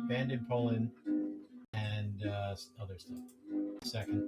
banned in Poland, and other stuff. Second.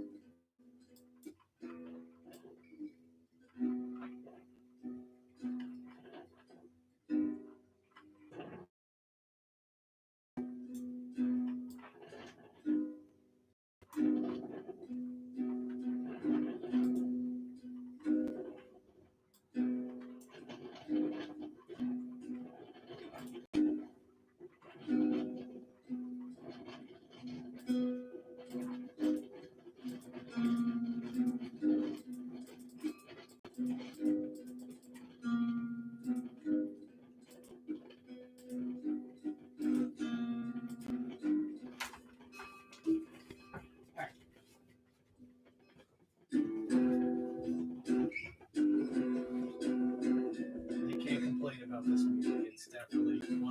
About this music, it's definitely 100%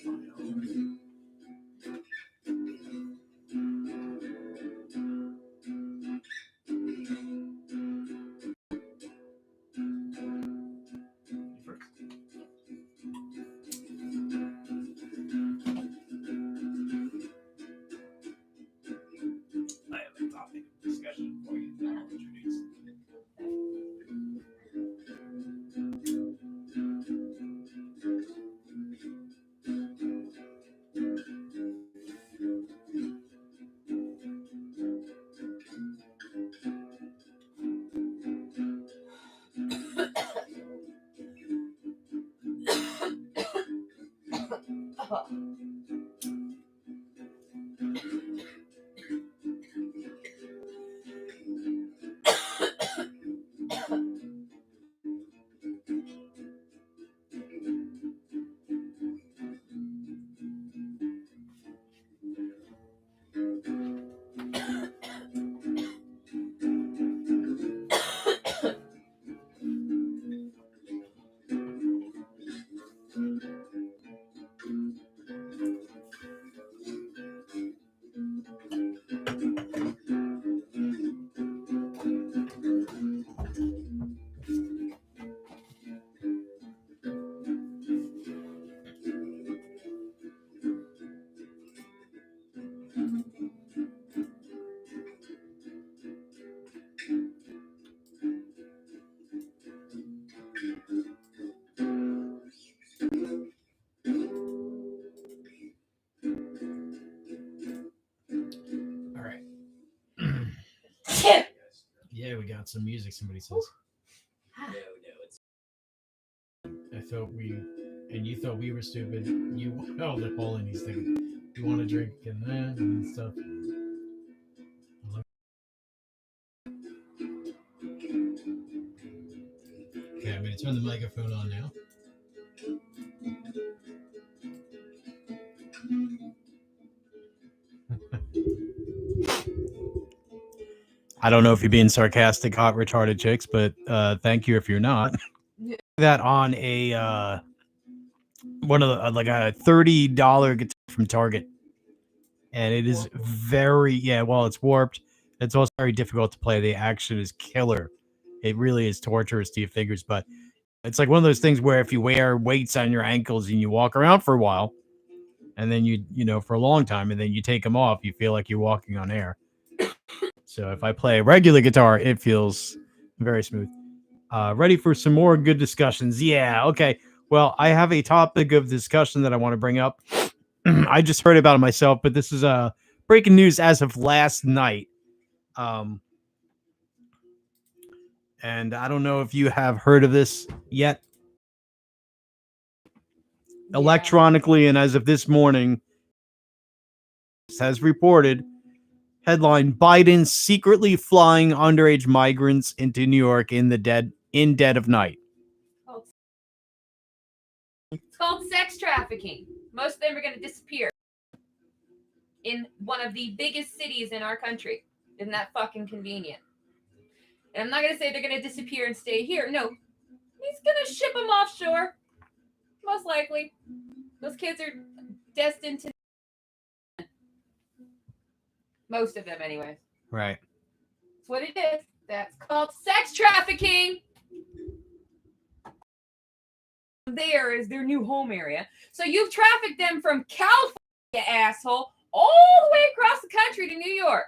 my own. I have a topic of discussion for you that I'll introduce. Yeah, we got some music, somebody says. I thought you thought we were stupid. You held up all in these things. You want to drink and stuff. Okay, I'm going to turn the microphone on now. I don't know if you're being sarcastic, hot, retarded chicks, but thank you if you're not. That on a one of the like a $30 guitar from Target, and it is very well, it's warped. It's also very difficult to play. The action is killer. It really is torturous to your fingers, but it's like one of those things where if you wear weights on your ankles and you walk around for a while, and then you know for a long time, and then you take them off, you feel like you're walking on air. So if I play a regular guitar, it feels very smooth. Ready for some more good discussions? Yeah, okay. Well, I have a topic of discussion that I want to bring up. I just heard about it myself, but this is breaking news as of last night. And I don't know if you have heard of this yet. Yeah. Electronically, and as of this morning, has reported headline: Biden secretly flying underage migrants into New York in dead of night. It's called sex trafficking. Most of them are going to disappear in one of the biggest cities in our country. Isn't that fucking convenient? And I'm not going to say they're going to disappear and stay here. No. He's going to ship them offshore. Most likely. Those kids are destined to... Most of them, anyways. Right. That's what it is. That's called sex trafficking. There is their new home area. So you've trafficked them from California you asshole, all the way across the country to New York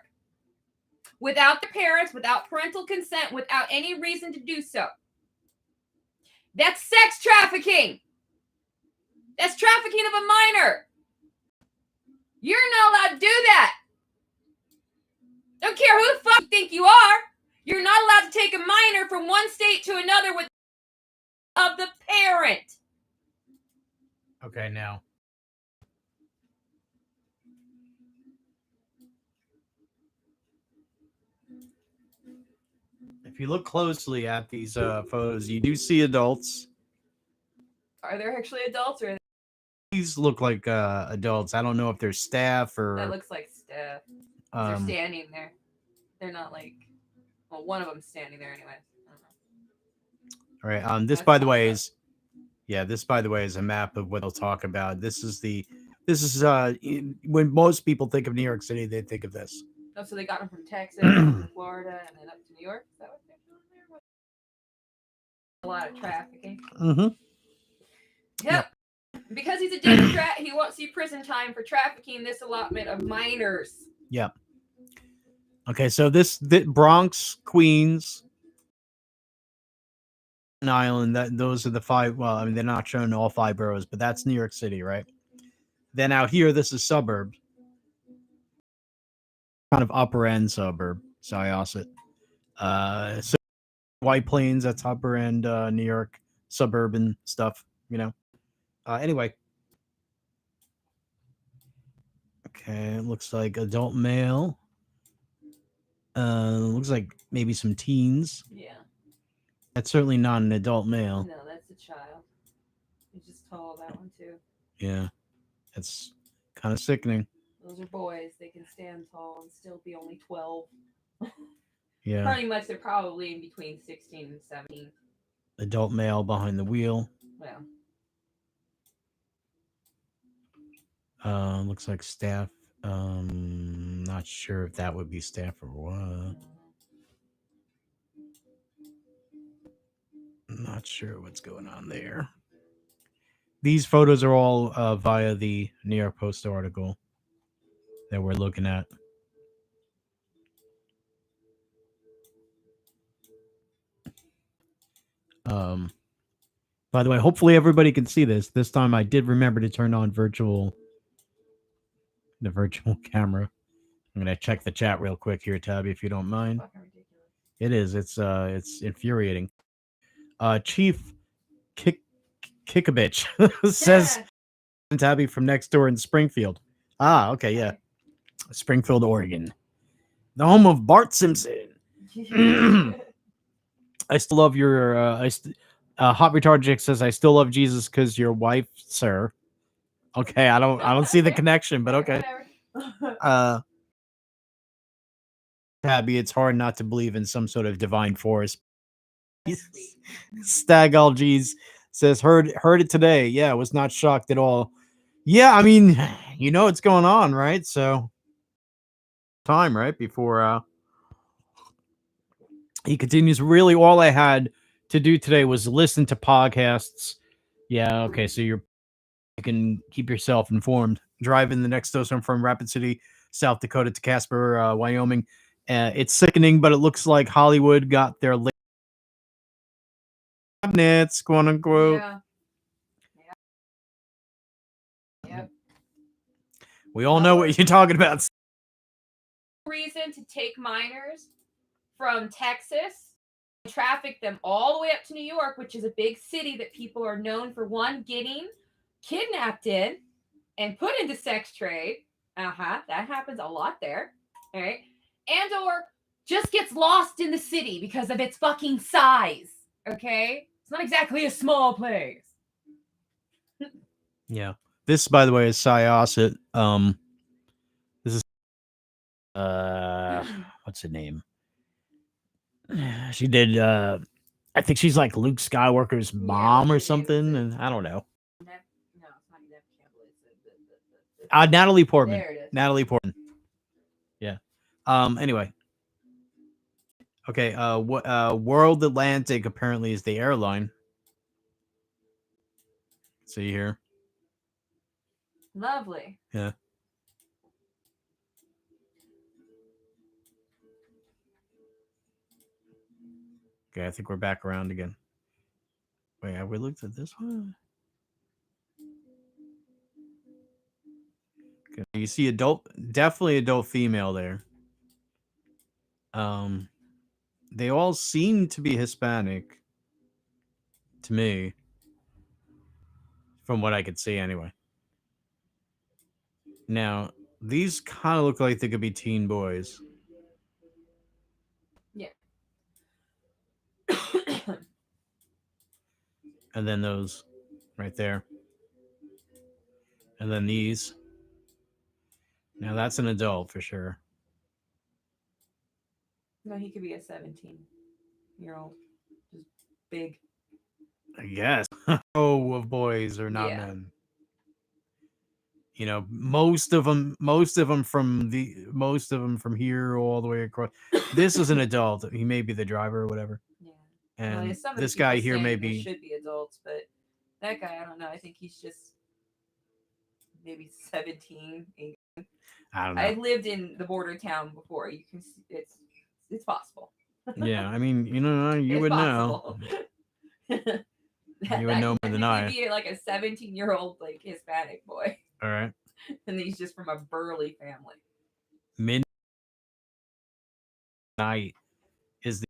without their parents, without parental consent, without any reason to do so. That's sex trafficking. That's trafficking of a minor. You're not allowed to do that. Don't care who the fuck you think you are. You're not allowed to take a minor from one state to another with of the parent. Okay, now. If you look closely at these photos, you do see adults. Are there actually adults or These look like adults. I don't know if they're staff or. that looks like staff. They're standing there. They're not like. Well, one of them's standing there anyway. All right. This, by the way, is. Yeah, this, by the way, is a map of what they'll talk about. This is when most people think of New York City, they think of this. Oh, so they got them from Texas, from Florida, and then up to New York? Is that what they're doing there? A lot of trafficking. Mm-hmm. Yep. Because he's a Democrat, he won't see prison time for trafficking this allotment of minors. Yep. Okay, so the Bronx, Queens, Island, those are the five. Well, I mean, they're not showing all five boroughs, but that's New York City, right? Then out here, this is suburbs, kind of upper end suburb, Syosset. So White Plains, that's upper end New York suburban stuff, you know. Anyway, okay, it looks like adult male. Looks like maybe some teens. Yeah. That's certainly not an adult male. No, that's a child. He's just tall, that one too. Yeah, that's kind of sickening. Those are boys. They can stand tall and still be only 12. Yeah. Pretty much, they're probably in between 16 and 17. Adult male behind the wheel. Well. Looks like staff. Not sure if that would be staff or what. Not sure what's going on there. These photos are all via the New York Post article that we're looking at. By the way, hopefully everybody can see this. This time I did remember to turn on the virtual camera. I'm gonna check the chat real quick here, Tabby, if you don't mind. It is. It's infuriating. Chief Kickabitch says Tabby from next door in Springfield. Ah, okay, yeah. Springfield, Oregon. The home of Bart Simpson. I still love your Hot Retard Chick says I still love Jesus because your wife, sir. Okay, I don't see the connection, but okay. Tabby, it's hard not to believe in some sort of divine force. Stag Algies says heard it today. Yeah, was not shocked at all. Yeah, I mean, you know what's going on, right? So time, right? Before he continues. Really, all I had to do today was listen to podcasts. Yeah, okay, so you can keep yourself informed. Driving the next dose from Rapid City, South Dakota to Casper, Wyoming. It's sickening, but it looks like Hollywood got their cabinets, quote unquote. Yeah. Yep. We all know what you're talking about. Reason to take minors from Texas, traffic them all the way up to New York, which is a big city that people are known for, one, getting kidnapped in and put into sex trade. That happens a lot there. All right. And or just gets lost in the city because of its fucking size. Okay? It's not exactly a small place. Yeah. This, by the way, is Syosset. This is what's her name? She did I think she's like Luke Skywalker's mom or something, and I don't know. No, it's not Neve Campbell. Natalie Portman. There it is. Natalie Portman. Yeah. Anyway. Okay, World Atlantic apparently is the airline. See here. Lovely. Yeah. Okay, I think we're back around again. Wait, have we looked at this one? Okay, you see definitely adult female there. Um, they all seem to be Hispanic to me, from what I could see anyway. Now, these kind of look like they could be teen boys. Yeah. And then those right there. And then these. Now that's an adult for sure. No, he could be a 17-year-old. Just big. I guess. Oh, of boys are not Yeah. men. You know, most of them from here all the way across. This is an adult. He may be the driver or whatever. Yeah. And Well, some of the this people guy here may standing there be. should be adults, but that guy, I don't know. I think he's just maybe 17. 18. I don't know. I lived in the border town before. You can see it's possible. Yeah, I mean, you know, you It's would possible. know. You would know more than I. He'd be like a 17-year-old like Hispanic boy, All right. and he's just from a burly family. Midnight is the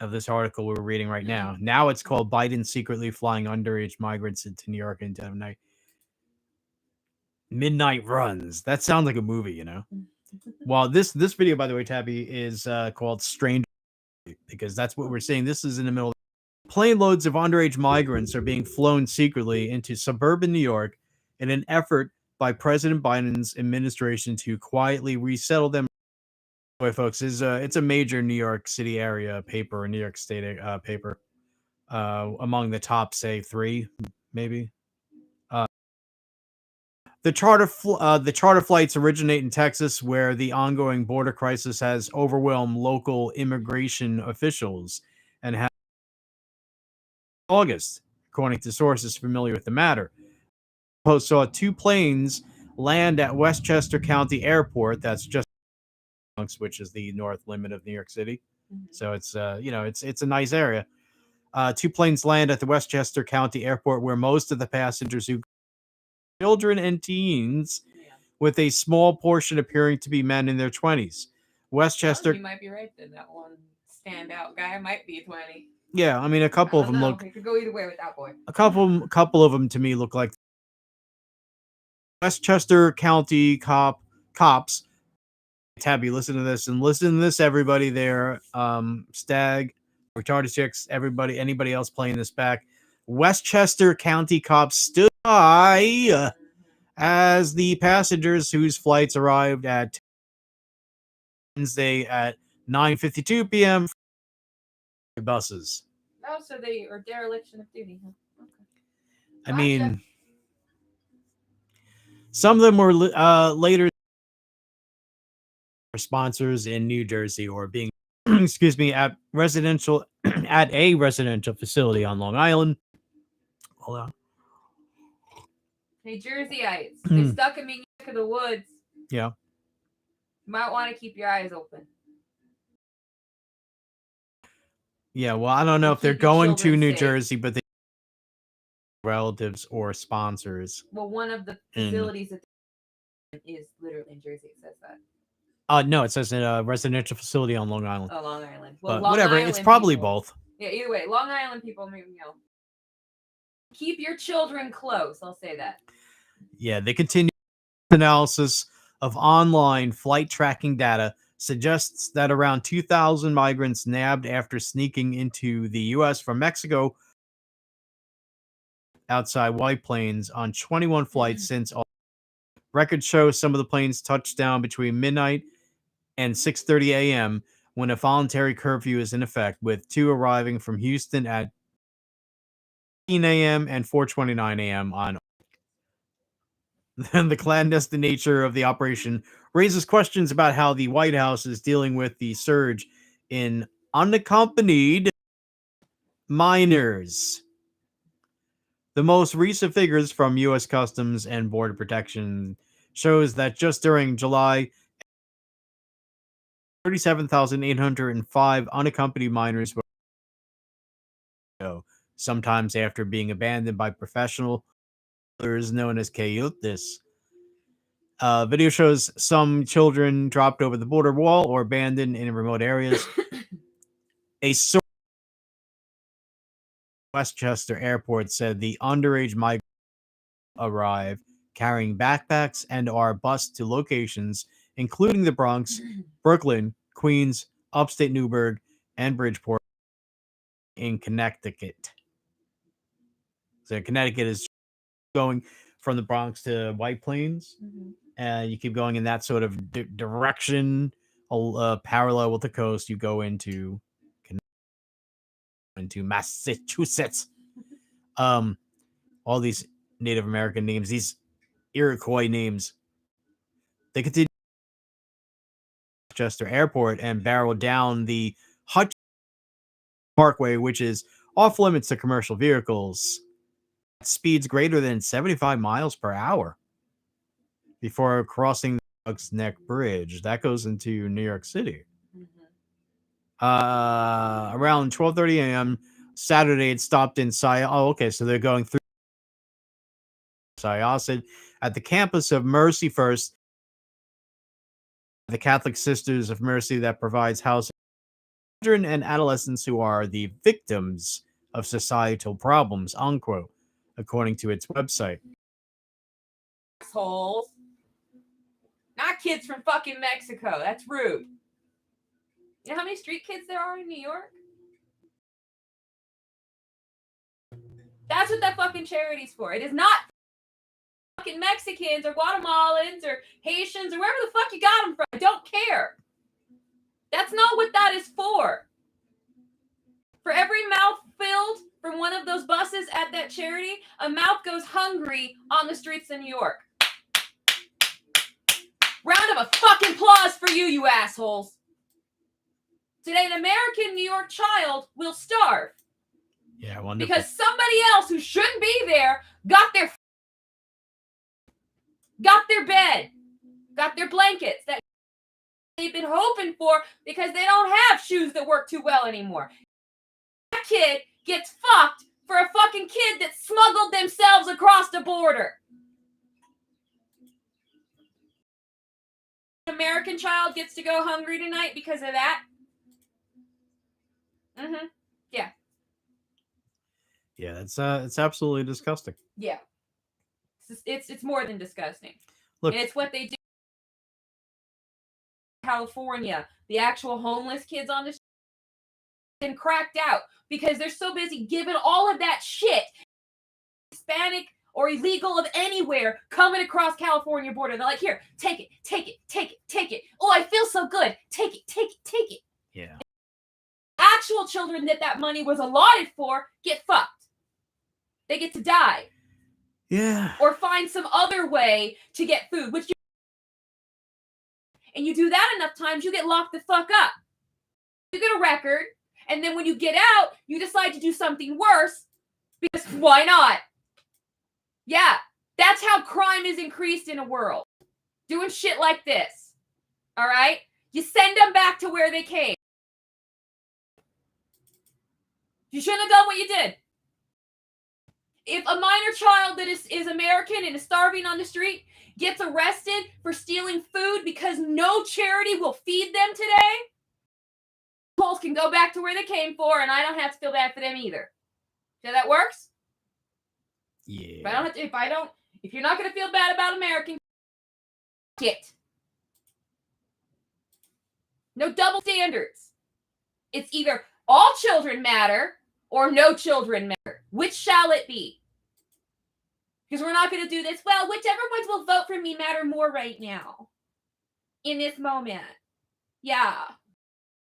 of this article we're reading right now. Now it's called Biden secretly flying underage migrants into New York in dead of night. Midnight runs. That sounds like a movie, you know. Well, this video, by the way, Tabby, is called Strange, because that's what we're seeing. This is in the middle. Plane loads of underage migrants are being flown secretly into suburban New York in an effort by President Biden's administration to quietly resettle them. Boy, folks, it's a major New York City area paper, New York State paper, among the top, say, 3, maybe. The charter flights originate in Texas, where the ongoing border crisis has overwhelmed local immigration officials and has August, according to sources familiar with the matter. Post saw 2 planes land at Westchester County Airport. That's just which is the north limit of New York City. So it's it's a nice area. 2 planes land at the Westchester County Airport, where most of the passengers who children and teens, with a small portion appearing to be men in their 20s. Westchester. You might be right then. That one standout guy might be 20. Yeah, I mean, a couple of them look. It could go either way with that boy. A couple of them to me look like Westchester County cops. Tabby, listen to this, and listen to this, everybody there. Stag, retarded chicks, everybody, anybody else playing this back. Westchester County cops stood by as the passengers whose flights arrived at Wednesday at 9:52 p.m. buses. Oh, so they are dereliction of duty. Huh? Okay. I mean, some of them were later sponsors in New Jersey or being, excuse me, at a residential facility on Long Island. Hold on. Hey, Jerseyites, they stuck in me neck of the woods. Yeah. You might want to keep your eyes open. Yeah, well, I don't know if they're going to New Jersey, but they relatives or sponsors. Well, one of the facilities that is literally in Jersey. It says that. No, it says in a residential facility on Long Island. Oh, Long Island. Well, but whatever, it's probably both. Yeah, either way, Long Island people, maybe, keep your children close. I'll say that. Yeah, they continue analysis of online flight tracking data suggests that around 2,000 migrants nabbed after sneaking into the U.S. from Mexico outside White Plains on 21 flights since all. Records show some of the planes touched down between midnight and 6:30 a.m. when a voluntary curfew is in effect, with 2 arriving from Houston at 10 a.m. and 4:29 a.m. on. The clandestine nature of the operation raises questions about how the White House is dealing with the surge in unaccompanied minors. The most recent figures from U.S. Customs and Border Protection shows that just during July, 37,805 unaccompanied minors were sometimes after being abandoned by professional killers known as coyotes. Video shows some children dropped over the border wall or abandoned in remote areas. A source at Westchester Airport said the underage migrants arrive carrying backpacks and are bused to locations including the Bronx, Brooklyn, Queens, upstate Newburgh, and Bridgeport in Connecticut. So Connecticut is going from the Bronx to White Plains. And you keep going in that sort of direction, parallel with the coast. You go into Massachusetts. All these Native American names, these Iroquois names, they continue to Chester Airport and barrel down the Hutch Parkway, which is off limits to commercial vehicles. Speeds greater than 75 miles per hour before crossing the Bugs Neck Bridge. That goes into New York City. Around 12:30 a.m. Saturday, it stopped in so they're going through Syosset at the campus of Mercy First, the Catholic Sisters of Mercy that provides housing for children and adolescents who are the victims of societal problems, unquote, according to its website. Assholes. Not kids from fucking Mexico. That's rude. You know how many street kids there are in New York? That's what that fucking charity's for. It is not fucking Mexicans or Guatemalans or Haitians or wherever the fuck you got them from. I don't care. That's not what that is for. For every mouth filled from one of those buses at that charity, a mouth goes hungry on the streets of New York. Round of a fucking applause for you, you assholes. Today, an American New York child will starve. Yeah, wonderful. Because somebody else who shouldn't be there got their bed, got their blankets that they've been hoping for because they don't have shoes that work too well anymore. That kid gets fucked for a fucking kid that smuggled themselves across the border. An American child gets to go hungry tonight because of that. Yeah. Yeah, it's absolutely disgusting. Yeah. It's more than disgusting. Look, and it's what they do in California. The actual homeless kids on the street been cracked out because they're so busy giving all of that shit Hispanic or illegal of anywhere coming across California border. They're like, here, take it, take it, take it, take it. Oh, I feel so good. Take it, take it, take it. Yeah. Actual children that money was allotted for get fucked. They get to die. Yeah. Or find some other way to get food, and you do that enough times, you get locked the fuck up. You get a record, and then when you get out, you decide to do something worse, because why not? Yeah, that's how crime is increased in a world. Doing shit like this. All right? You send them back to where they came. You shouldn't have done what you did. If a minor child that is American and is starving on the street gets arrested for stealing food because no charity will feed them today, Poles can go back to where they came for, and I don't have to feel bad for them either. So that works? Yeah. If you're not going to feel bad about American, it. No double standards. It's either all children matter or no children matter. Which shall it be? Because we're not going to do this. Well, whichever ones will vote for me matter more right now. In this moment. Yeah.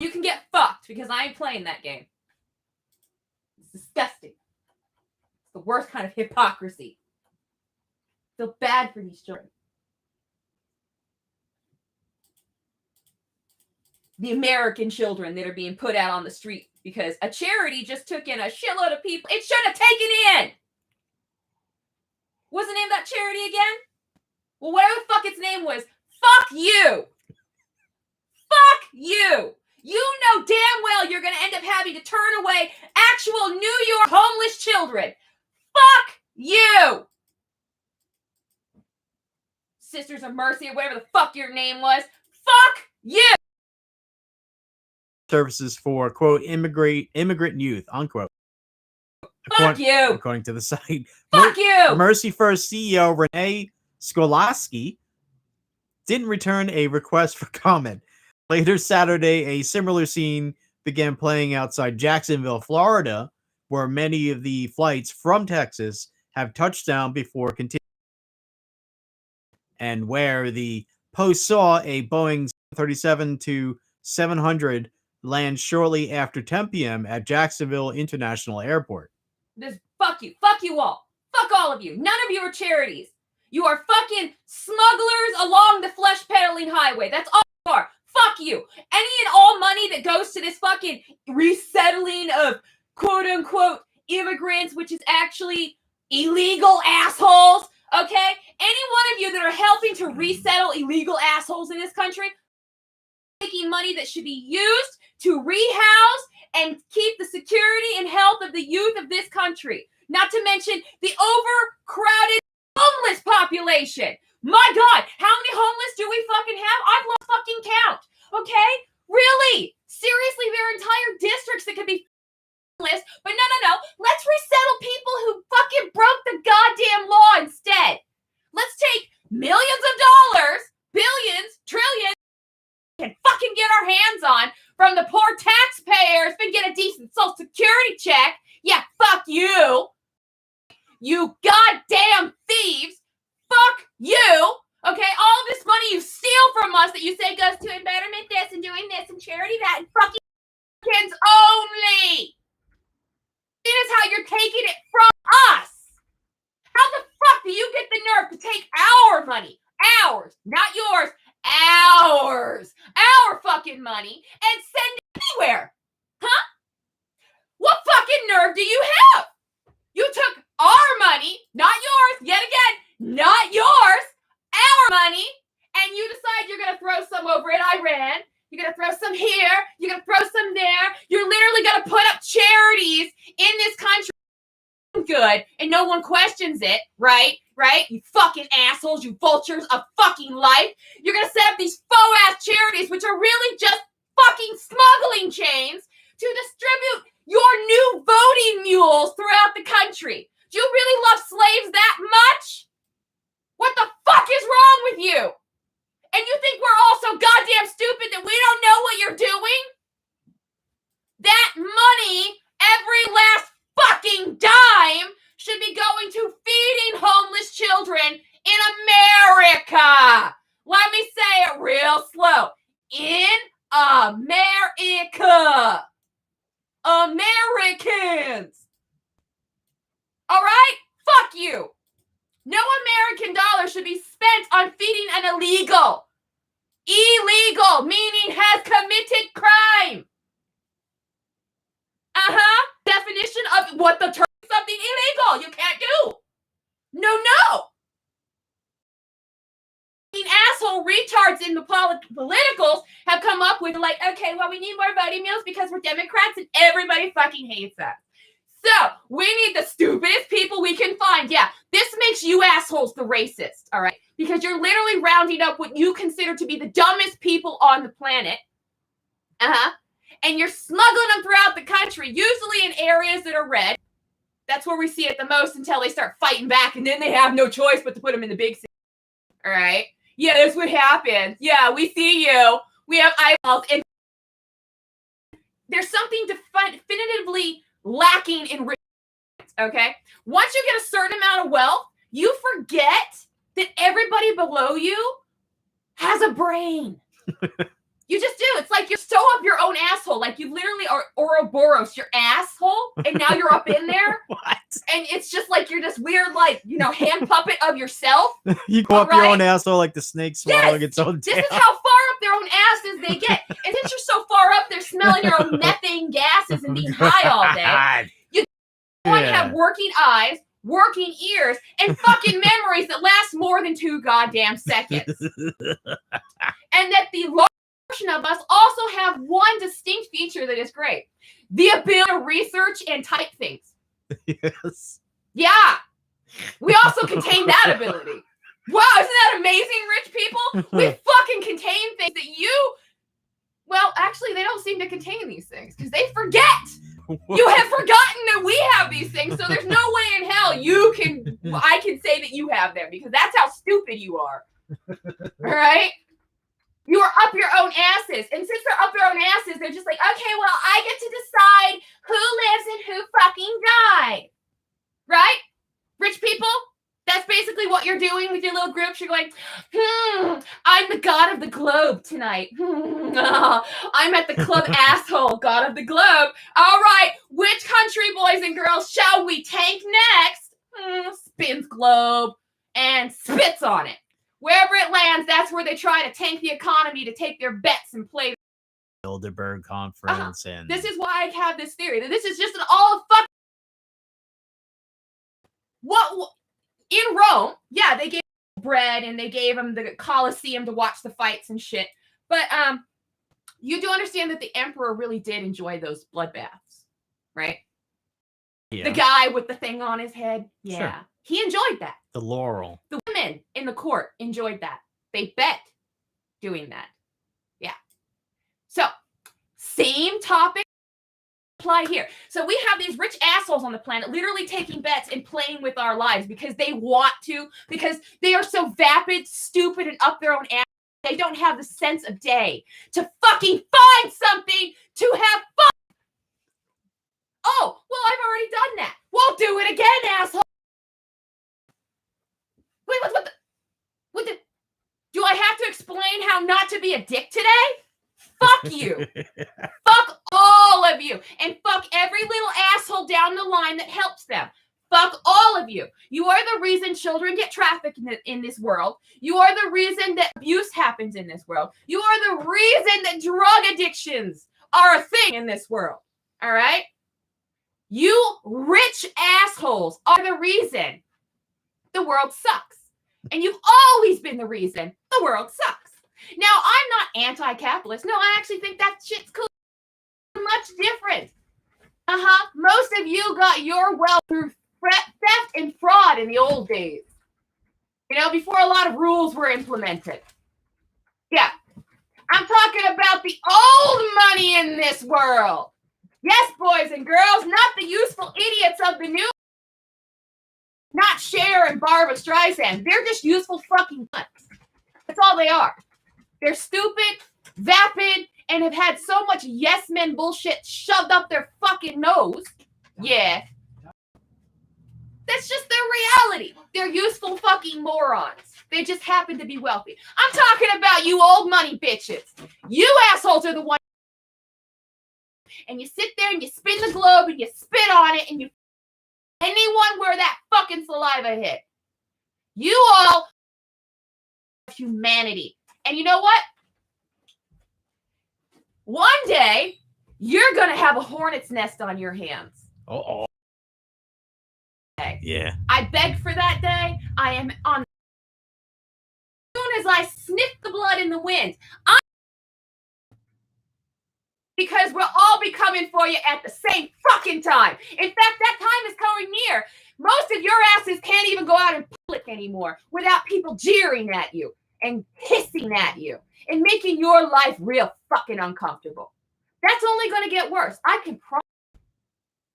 You can get fucked because I ain't playing that game. It's disgusting. It's the worst kind of hypocrisy. I feel bad for these children. The American children that are being put out on the street because a charity just took in a shitload of people it should have taken in. What's the name of that charity again? Well, whatever the fuck its name was, fuck you. Fuck you. You know damn well you're going to end up having to turn away actual New York homeless children. Fuck you! Sisters of Mercy or whatever the fuck your name was. Fuck you! Services for, quote, immigrant youth, unquote. Fuck you! According to the site. Fuck you! Mercy First CEO Renee Skolaski didn't return a request for comment. Later Saturday, a similar scene began playing outside Jacksonville, Florida, where many of the flights from Texas have touched down before continuing, and where the Post saw a Boeing 737-700 land shortly after 10 p.m. at Jacksonville International Airport. Just fuck you. Fuck you all. Fuck all of you. None of you are charities. You are fucking smugglers along the flesh peddling highway. That's all you are. Fuck you. Any and all money that goes to this fucking resettling of quote unquote immigrants, which is actually illegal assholes, okay? Any one of you that are helping to resettle illegal assholes in this country, taking money that should be used to rehouse and keep the security and health of the youth of this country. Not to mention the overcrowded homeless population. My God, how many homeless do we fucking have? I've lost fucking count. Okay? Really? Seriously, there are entire districts that could be homeless, but no. Let's resettle people who fucking broke the goddamn law instead. Let's take millions of dollars, billions, trillions, and fucking get our hands on from the poor taxpayers and get a decent Social Security check. Yeah, fuck you. You goddamn thieves. Fuck you. Okay, all of this money you steal from us that you say goes to betterment this and doing this and charity that and fucking kids only. This is how you're taking it from us. How the fuck do you get the nerve to take our money, ours, not yours, ours, our fucking money, and send it anywhere? Huh? What fucking nerve do you have? You took our money, not yours, yet again, not yours, our money, and you decide you're going to throw some over at Iran. You're going to throw some here. You're going to throw some there. You're literally going to put up charities in this country. Good, and no one questions it, right? You fucking assholes, you vultures of fucking life. You're going to set up these faux-ass charities, which are really just fucking smuggling chains to distribute your new voting mules throughout the country. Do you really love slaves that much? What the fuck is wrong with you? And you think we're all so goddamn stupid that we don't know what you're doing? That money, every last fucking dime, should be going to feeding homeless children in America. Let me say it real slow. In America. Americans. All right? Fuck you. No American dollar should be spent on feeding an illegal. Illegal, meaning has committed crime. Definition of what the term something illegal you can't do. No. Asshole retards in the politicals have come up with like, okay, well, we need more voting meals because we're Democrats and everybody fucking hates us. So we need the stupidest people we can find. Yeah, this makes you assholes the racist, all right? Because you're literally rounding up what you consider to be the dumbest people on the planet. And you're smuggling them throughout the country, usually in areas that are red. That's where we see it the most until they start fighting back, and then they have no choice but to put them in the big city. All right? Yeah, that's what happens. Yeah, we see you. We have eyeballs. And there's something definitively lacking in rich, okay? Once you get a certain amount of wealth, you forget that everybody below you has a brain. You just do. It's like you sew up your own asshole. Like you literally are Ouroboros, your asshole, and now you're up in there. What? And it's just like you're this weird, like, hand puppet of yourself. You go up your own asshole like the snake swallowing its own tail. This is how far up their own asses they get. And since you're so far up, they're smelling your own methane gases and being high all day. You want to have working eyes, working ears, and fucking memories that last more than 2 goddamn seconds. And that the portion of us also have one distinct feature that is great. The ability to research and type things. Yes. Yeah. We also contain that ability. Wow, isn't that amazing, rich people? We fucking contain things that you... Well, actually, they don't seem to contain these things because they forget. You have forgotten that we have these things, so there's no way in hell I can say that you have them because that's how stupid you are. All right? You are up your own asses. And since they're up their own asses, they're just like, okay, well, I get to decide who lives and who fucking died. Right? Rich people? That's basically what you're doing with your little groups. You're going, I'm the god of the globe tonight. I'm at the club asshole, god of the globe. All right, which country, boys and girls, shall we tank next? Spins globe and spits on it. Wherever it lands, that's where they try to tank the economy to take their bets and play. Bilderberg conference and this is why I have this theory that this is just an all of fuck. What in Rome? Yeah, they gave bread and they gave them the Colosseum to watch the fights and shit. But you do understand that the emperor really did enjoy those bloodbaths, right? Yeah. The guy with the thing on his head, yeah, sure. He enjoyed that. The laurel. The women in the court enjoyed that. They bet doing that. Yeah. So, same topic apply here. So we have these rich assholes on the planet literally taking bets and playing with our lives because they want to, because they are so vapid, stupid, and up their own ass. They don't have the sense of day to fucking find something to have fun. Oh, well, I've already done that. We'll do it again, asshole. Wait, what the? Do I have to explain how not to be a dick today? Fuck you. Fuck all of you. And fuck every little asshole down the line that helps them. Fuck all of you. You are the reason children get trafficked in this world. You are the reason that abuse happens in this world. You are the reason that drug addictions are a thing in this world. All right? You rich assholes are the reason the world sucks. And you've always been the reason the world sucks. Now, I'm not anti-capitalist. No, I actually think that shit's cool. Much different. Most of you got your wealth through theft and fraud in the old days. You know, before a lot of rules were implemented. Yeah. I'm talking about the old money in this world. Yes, boys and girls, not the useful idiots of the new. Not Cher and Barbara Streisand. They're just useful fucking nuts. That's all they are. They're stupid, vapid, and have had so much yes men bullshit shoved up their fucking nose. Yeah. That's just their reality. They're useful fucking morons. They just happen to be wealthy. I'm talking about you old money bitches. You assholes are the ones. And you sit there and you spin the globe and you spit on it and you anyone where that fucking saliva hit. You all humanity. And you know what? One day, you're going to have a hornet's nest on your hands. Uh-oh. Okay. Yeah. I beg for that day. I am on. As soon as I sniff the blood in the wind, because we'll all be coming for you at the same fucking time. In fact, that time is coming near. Most of your asses can't even go out in public anymore without people jeering at you and hissing at you and making your life real fucking uncomfortable. That's only going to get worse. I can promise you.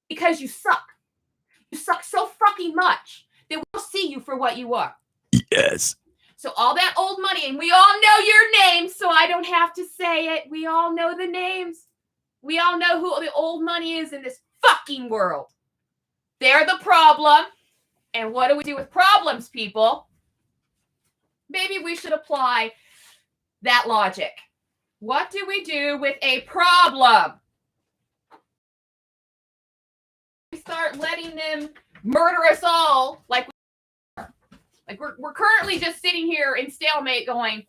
Because you suck. You suck so fucking much that we'll see you for what you are. Yes. So all that old money, and we all know your names, so I don't have to say it. We all know the names. We all know who the old money is in this fucking world. They're the problem. And what do we do with problems, people? Maybe we should apply that logic. What do we do with a problem? We start letting them murder us all like we're currently just sitting here in stalemate going,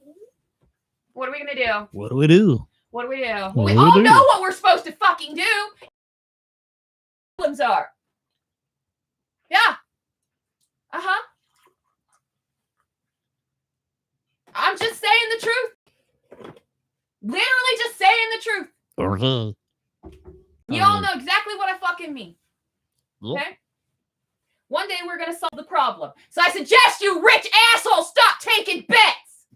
what are we going to do? What do we do? What do we do? Well, we all know what we're supposed to fucking do. Problems are. Yeah. I'm just saying the truth. Literally Okay. You all know exactly what I fucking mean. Okay? One day we're gonna solve the problem. So I suggest you rich assholes stop taking bets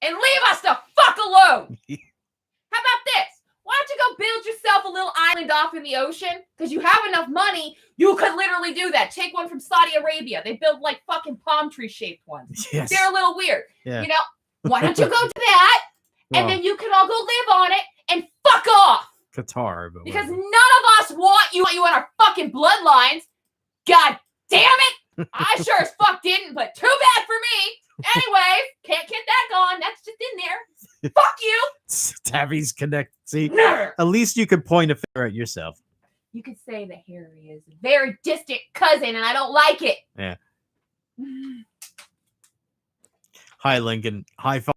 and leave us the fuck alone. How about this? Why don't you go build yourself a little island off in the ocean? Because you have enough money, you could literally do that. Take one from Saudi Arabia. They build like fucking palm tree shaped ones. Yes. They're a little weird. Yeah. You know, why don't you go to that? And then you can all go live on it and fuck off. Qatar. But because none of us want you in our fucking bloodlines. God damn it. I sure as fuck didn't, but too bad for me. Anyway, can't get that gone. That's just in there. Fuck you. Tabby's connect. See, Nerd. at least you could point a finger at yourself. You could say that Harry is a very distant cousin, and I don't like it. Yeah. Hi, Lincoln. High five.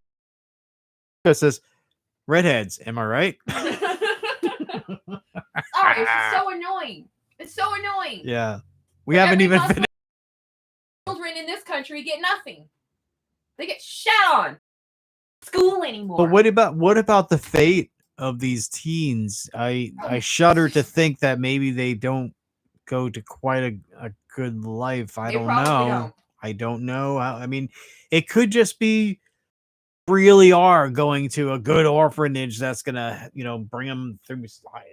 It says, redheads. Am I right? Sorry, it's so annoying. It's so annoying. Yeah. We haven't even finished. Children in this country get nothing. They get shat on. School anymore. But what about the fate of these teens? I shudder to think that maybe they don't go to quite a good life. I don't know. I don't know. I mean, it could just be really are going to a good orphanage that's gonna, bring them through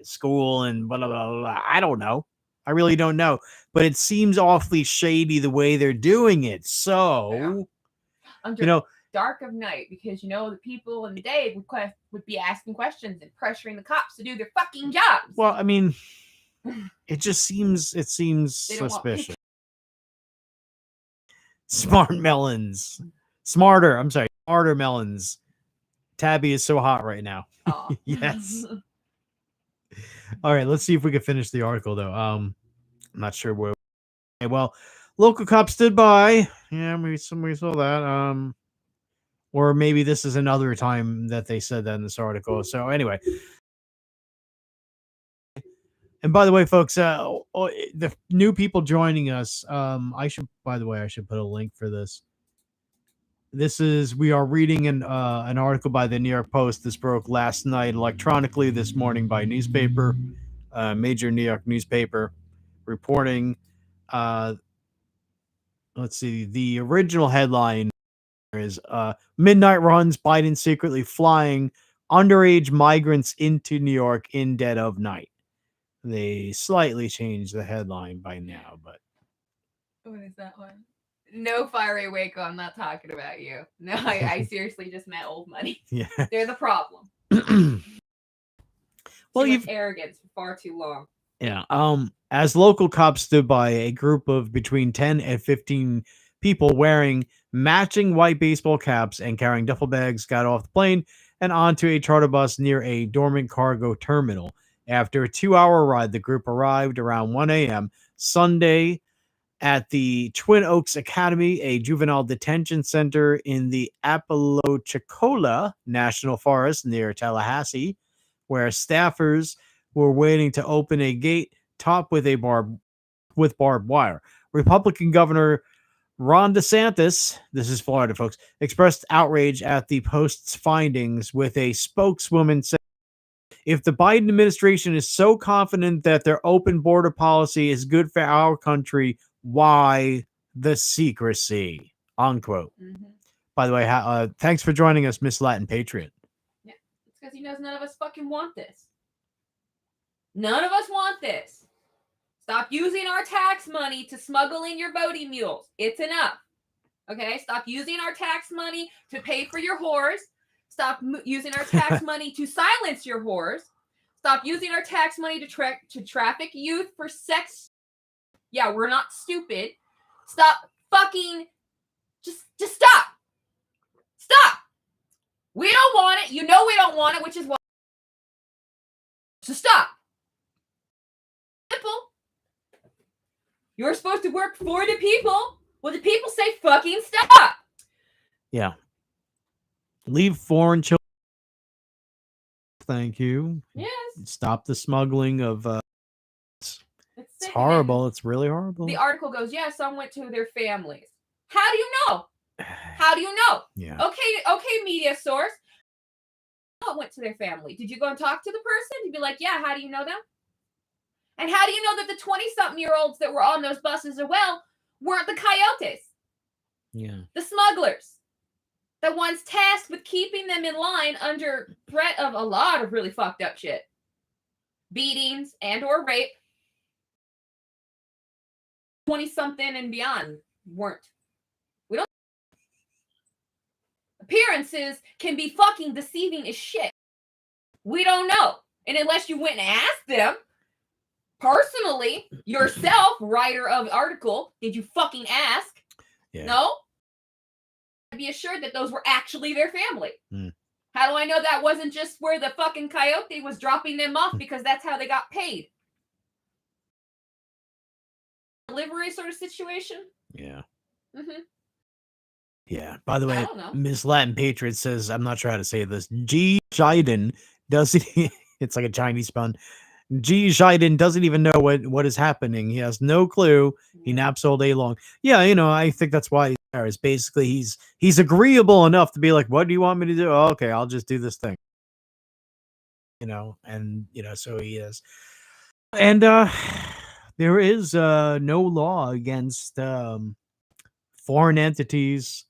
school and blah, blah, blah, blah. I don't know. I really don't know. But it seems awfully shady the way they're doing it. So, dark of night, because the people in the day would be asking questions and pressuring the cops to do their fucking jobs. Well, I mean, it seems suspicious. Smarter melons. Tabby is so hot right now. Yes. All right, let's see if we can finish the article though. I'm not sure where. Okay, well, local cops stood by. Yeah, we saw that. Or maybe this is another time that they said that in this article. So anyway. And by the way, folks, the new people joining us, I should put a link for this. We are reading an article by the New York Post. This broke last night electronically, this morning by newspaper, major New York newspaper, reporting. Let's see. The original headline is midnight runs, Biden secretly flying underage migrants into New York in dead of night. They slightly changed the headline by now, but what is that one? No, Fiery Waco, I'm not talking about you. No, I seriously just meant old money. Yeah. They're the problem. Well, you've arrogance for far too long. Yeah. As local cops stood by, a group of between 10 and 15 people wearing matching white baseball caps and carrying duffel bags got off the plane and onto a charter bus near a dormant cargo terminal. After a 2-hour ride, the group arrived around 1 a.m. Sunday at the Twin Oaks Academy, a juvenile detention center in the Apalachicola National Forest near Tallahassee, where staffers were waiting to open a gate topped with barbed wire. Republican Governor Ron DeSantis, this is Florida, folks, expressed outrage at the Post's findings, with a spokeswoman saying, if the Biden administration is so confident that their open border policy is good for our country, why the secrecy? Unquote. Mm-hmm. By the way, thanks for joining us, Miss Latin Patriot. Yeah, it's because he knows none of us fucking want this. None of us want this. Stop using our tax money to smuggle in your voting mules. It's enough. Okay? Stop using our tax money to pay for your whores. Stop using our tax money to silence your whores. Stop using our tax money to traffic youth for sex. Yeah, we're not stupid. Stop fucking. Just stop. Stop. We don't want it. You know we don't want it, which is why. So stop. Simple. You're supposed to work for the people. Well, the people say fucking stop. Yeah. Leave foreign children. Thank you. Yes. Stop the smuggling of. It's horrible. It's really horrible. The article goes, yeah, some went to their families. How do you know? How do you know? Yeah. Okay, media source. What went to their family? Did you go and talk to the person? You'd be like, yeah, how do you know them? And how do you know that the 20-something-year-olds that were on those buses as well weren't the coyotes? Yeah. The smugglers. The ones tasked with keeping them in line under threat of a lot of really fucked up shit. Beatings and or rape. 20-something and beyond weren't. We don't. Appearances can be fucking deceiving as shit. We don't know. And unless you went and asked them, personally, yourself, writer of the article, did you fucking ask? Yeah. No? Be assured that those were actually their family. Mm. How do I know that wasn't just where the fucking coyote was dropping them off because that's how they got paid? Delivery sort of situation? Yeah. Mm-hmm. Yeah. By the way, don't know. Miss Latin Patriot says, I'm not sure how to say this. G. Jiden doesn't, it's like a Chinese pun. G. Jiden doesn't even know what is happening. He has no clue. He naps all day long. Yeah, I think that's why he's there. Is basically he's agreeable enough to be like, what do you want me to do? Oh, okay, I'll just do this thing. And so he is. And there is no law against foreign entities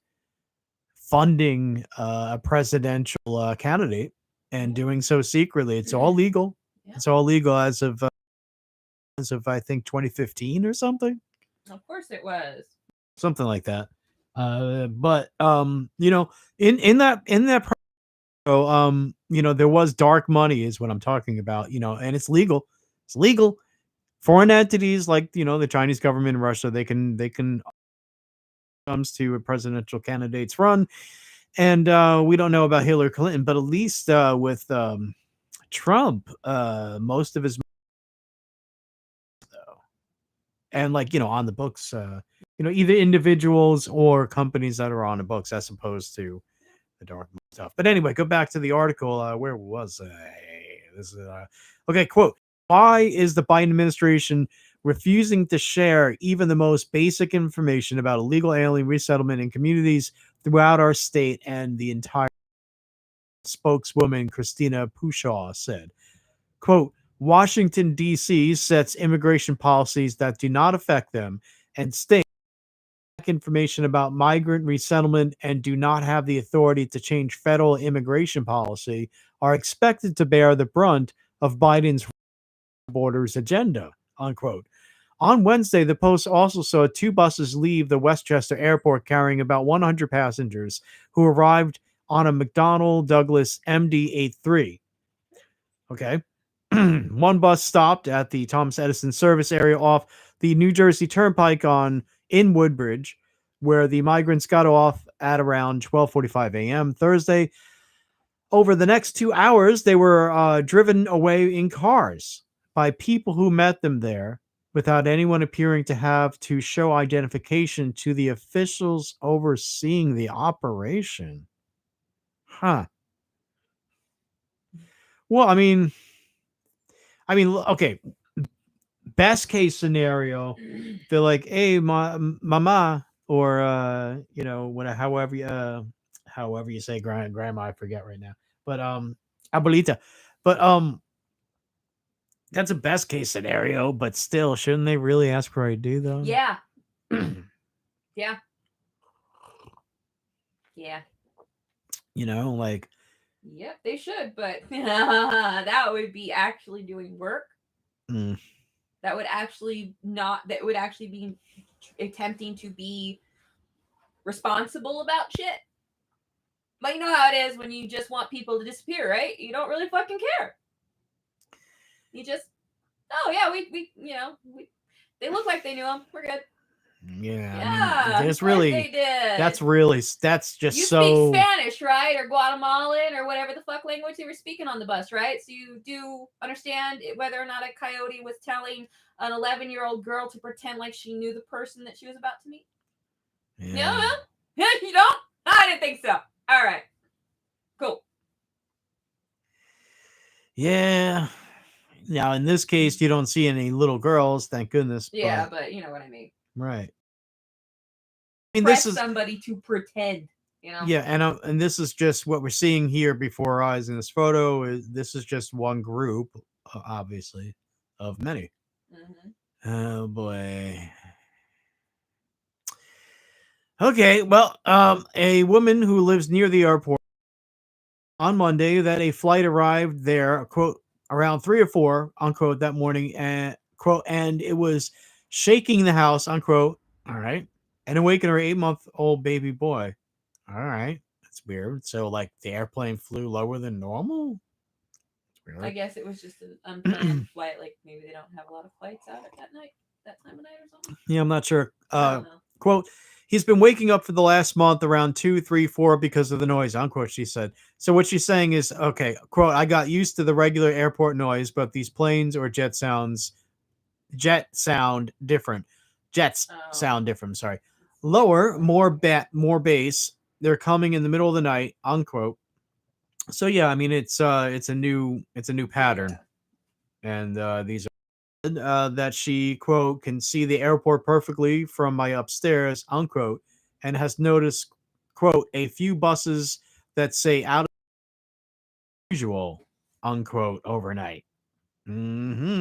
funding a presidential candidate and doing so secretly. It's all legal. Yeah. It's all legal as of I think 2015 or something. Of course it was. Something like that. But in that there was dark money is what I'm talking about, and it's legal. It's legal. Foreign entities like, the Chinese government in Russia, they can comes to a presidential candidate's run. And we don't know about Hillary Clinton, but at least with Trump, most of his and on the books, either individuals or companies that are on the books as opposed to the dark stuff. But anyway, go back to the article. Where was I? This is okay. Quote: Why is the Biden administration refusing to share even the most basic information about illegal alien resettlement in communities throughout our state? And the entire spokeswoman Christina Pushaw said, quote, Washington, D.C. sets immigration policies that do not affect them, and states information about migrant resettlement and do not have the authority to change federal immigration policy are expected to bear the brunt of Biden's borders agenda, unquote. On Wednesday, the Post also saw 2 buses leave the Westchester airport carrying about 100 passengers who arrived on a McDonnell Douglas MD-83. Okay. One bus stopped at the Thomas Edison service area off the New Jersey Turnpike in Woodbridge, where the migrants got off at around 12:45 a.m. Thursday. Over the next 2 hours, they were driven away in cars by people who met them there without anyone appearing to have to show identification to the officials overseeing the operation. Huh. Well, I mean, okay. Best case scenario, they're like, "Hey, mama," or however you say grandma, I forget right now, but abuelita, but that's a best case scenario. But still, shouldn't they really ask for ID though? Yeah. Yeah. Yeah. Like. Yep, they should, but that would be actually doing work. Mm. That would actually be attempting to be responsible about shit. But you know how it is when you just want people to disappear, right? You don't really fucking care. You just, oh yeah, we they look like they knew him. We're good. Yeah, I mean, there's really they did. That's just you so. speak Spanish, right, or Guatemalan, or whatever the fuck language they were speaking on the bus, right? So you do understand whether or not a coyote was telling an 11-year-old girl to pretend like she knew the person that she was about to meet. Yeah. You don't? I didn't think so. All right, cool. Yeah. Now, in this case, you don't see any little girls, thank goodness. Yeah, but you know what I mean. Right. I mean, this is somebody to pretend. You know? Yeah, and this is just what we're seeing here before our eyes in this photo. This is just one group, obviously, of many. Mm-hmm. Oh boy. Okay, well, a woman who lives near the airport on Monday that a flight arrived there, quote, around 3 or 4, unquote, that morning, and quote, and it was shaking the house, unquote. All right, and awakened her 8-month-old baby boy. All right, that's weird. So, like, the airplane flew lower than normal. That's I weird. guess it was just an unplanned flight. Like maybe they don't have a lot of flights out at that night, that time of night or something. Yeah, I'm not sure. I don't know. Quote, he's been waking up for the last month around 2, 3, 4 because of the noise, unquote, she said. So what she's saying is, okay, quote, I got used to the regular airport noise, but these planes or jet sound different. Jets sound different, sorry. Lower, more bass. They're coming in the middle of the night, unquote. So yeah, I mean it's a new pattern. Yeah. And these that she, quote, can see the airport perfectly from my upstairs, unquote, and has noticed, quote, a few buses that say out of usual, unquote, overnight. Hmm.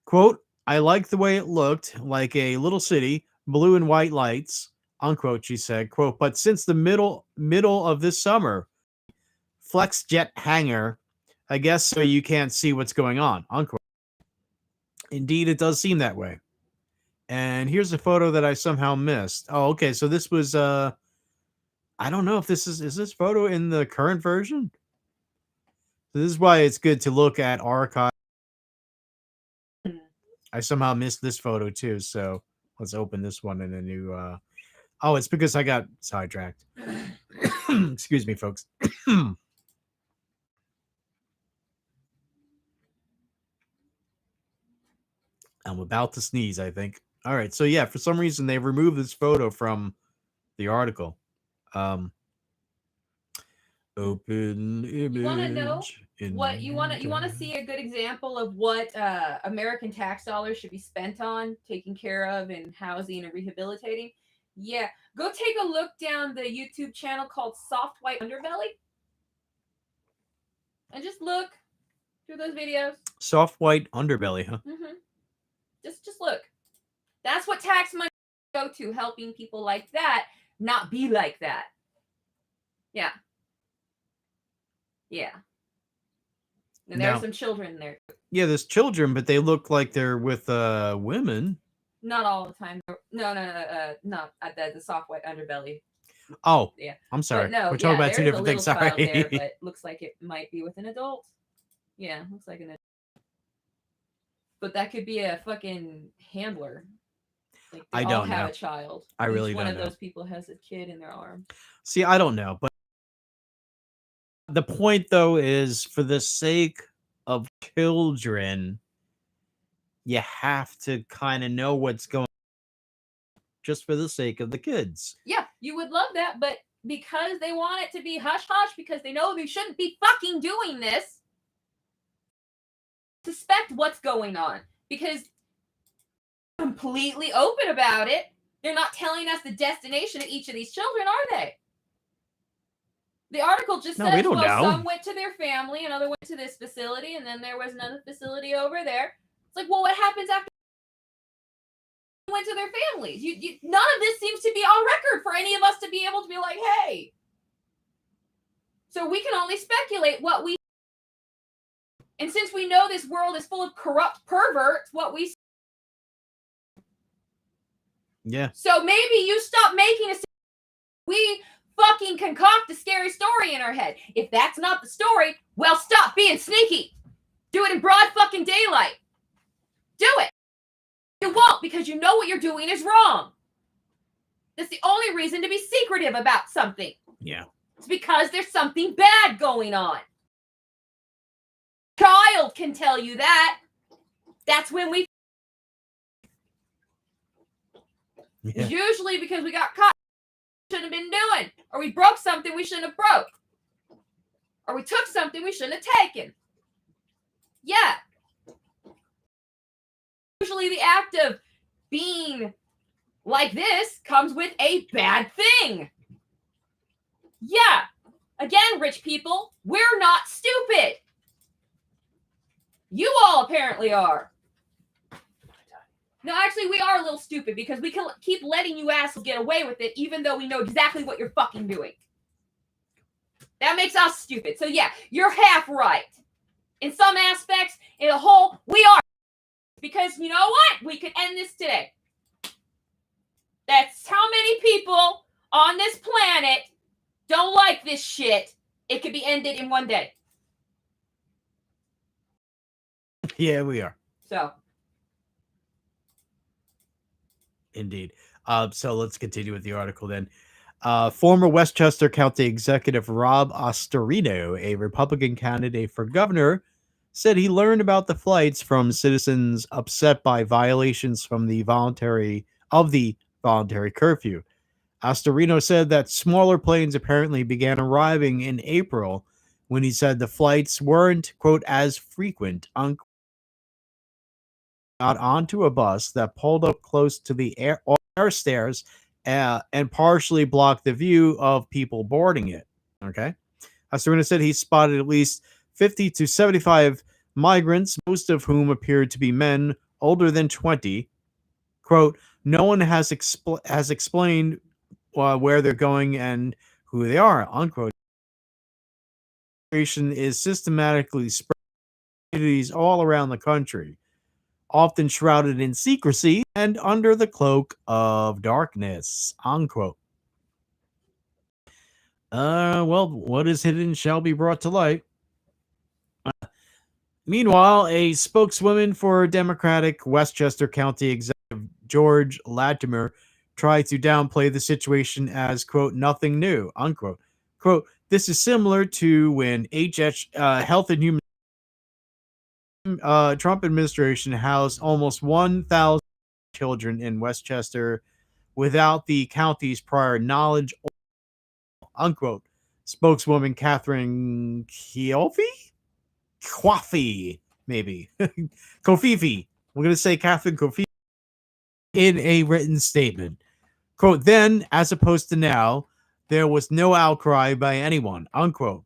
Quote, I like the way it looked, like a little city, blue and white lights, unquote, she said, quote, but since the middle of this summer, flex jet hangar, I guess so you can't see what's going on, unquote. Indeed, it does seem that way. And here's a photo that I somehow missed. Oh, okay. So this was I don't know if this is this photo in the current version? So this is why it's good to look at archive. I somehow missed this photo too, so let's open this one in a new oh, it's because I got sidetracked. Excuse me, folks. I'm about to sneeze, I think. All right, so yeah, for some reason they removed this photo from the article. Open image. You want to know what you want to see a good example of what American tax dollars should be spent on taking care of and housing and rehabilitating? Yeah, go take a look down the YouTube channel called Soft White Underbelly and just look through those videos. Soft white underbelly, huh? Mm-hmm. Just look. That's what tax money go to, helping people like that not be like that. Yeah. Yeah. And there are some children there. Yeah, there's children, but they look like they're with women. Not all the time. No, the soft white underbelly. Oh, yeah. I'm sorry. But no, we're talking about two different things. Sorry. There, but looks like it might be with an adult. Yeah, looks like an adult. But that could be a fucking handler. Like they all have a child. I really don't know. One of those people has a kid in their arm. See, I don't know, but the point though is for the sake of children, you have to kind of know what's going on just for the sake of the kids. Yeah, you would love that, but because they want it to be hush hush because they know they shouldn't be fucking doing this, suspect what's going on because completely open about it. They're not telling us the destination of each of these children, are they? The article just says, some went to their family, another went to this facility, and then there was another facility over there. It's like, well, what happens after they went to their families? None of this seems to be on record for any of us to be able to be like, hey. So we can only speculate what we. And since we know this world is full of corrupt perverts, what we. Yeah. So maybe you stop making we fucking concoct a scary story in our head. If that's not the story, well, stop being sneaky. Do it in broad fucking daylight. Do it. You won't because you know what you're doing is wrong. That's the only reason to be secretive about something. Yeah. It's because there's something bad going on. Child can tell you that. That's when we. Yeah. It's usually because we got caught. Shouldn't have been doing, or we broke something we shouldn't have broke, or we took something we shouldn't have taken. Yeah. Usually the act of being like this comes with a bad thing. Yeah. Again, rich people, we're not stupid. You all apparently are. No, actually, we are a little stupid because we can keep letting you assholes get away with it even though we know exactly what you're fucking doing. That makes us stupid. So yeah, you're half right. In some aspects, in the whole, we are. Because you know what? We could end this today. That's how many people on this planet don't like this shit. It could be ended in one day. Yeah, we are. So. Indeed. So let's continue with the article then. Former Westchester County Executive Rob Astorino, a Republican candidate for governor, said he learned about the flights from citizens upset by violations from the voluntary curfew. Astorino said that smaller planes apparently began arriving in April when he said the flights weren't, quote, as frequent, unquote, got onto a bus that pulled up close to the air stairs and partially blocked the view of people boarding it. Okay. Astorino said he spotted at least 50 to 75 migrants, most of whom appeared to be men older than 20. Quote, no one has explained where they're going and who they are, unquote. Is systematically spread communities all around the country, often shrouded in secrecy and under the cloak of darkness, unquote. Well, what is hidden shall be brought to light. Meanwhile, a spokeswoman for Democratic Westchester County Executive George Latimer tried to downplay the situation as, quote, nothing new, unquote. Quote, this is similar to when Health and Human Trump administration housed almost 1,000 children in Westchester without the county's prior knowledge, unquote. Spokeswoman Catherine Coffey, maybe. Kofifi. We're going to say Catherine Kofifi in a written statement. Quote, then, as opposed to now, there was no outcry by anyone, unquote.